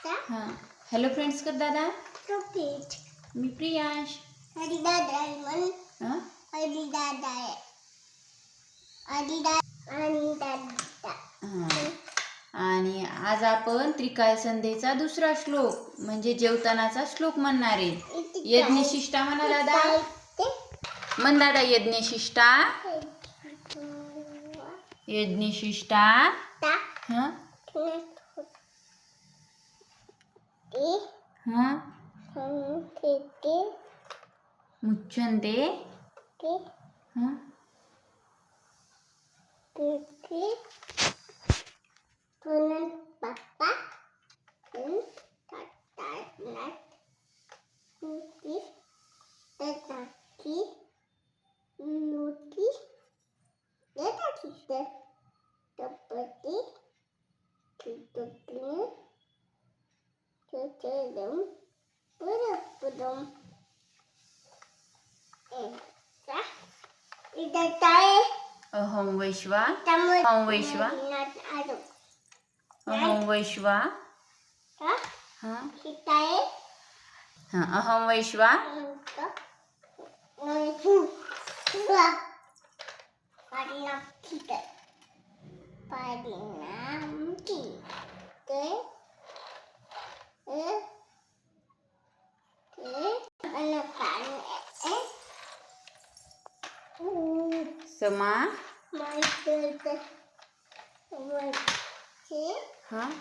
हां hello friends कर दादा. Repeat. मी प्रियांश. Adi dada man. हां Adi dada. Adi dada. Adi dada. हां आणि आज आपण त्रिकाल संधीचा दुसरा श्लोक म्हणजे जेवतानाचा श्लोक म्हणणार आहे. यज्ञशिष्टा म्हणा दादा. म्हण दादा यज्ञशिष्टा. यज्ञशिष्टा. हां हां मुच्छन्ते. हां Papa. अहं वैश्वा. अहं वैश्वा. अहं वैश्वा. हां हां अहं वैश्वा. समा. हां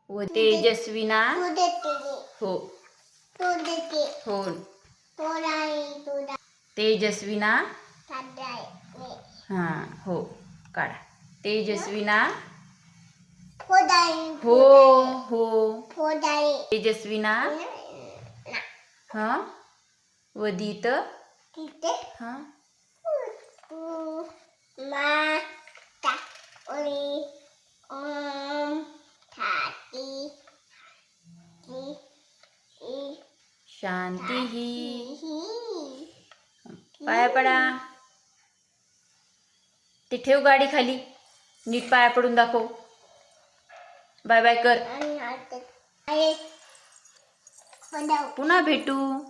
व तेजस्विना. हो हो तेजस्विना. हां हो काढा. तेजस्विना. हो हो तेजस्विना. हां वदित. हां शांती ही. पाया पडा. ते ठेव गाडी खाली. नीट पाया पडून दाखव. बाय बाय कर. पुन्हा भेटू.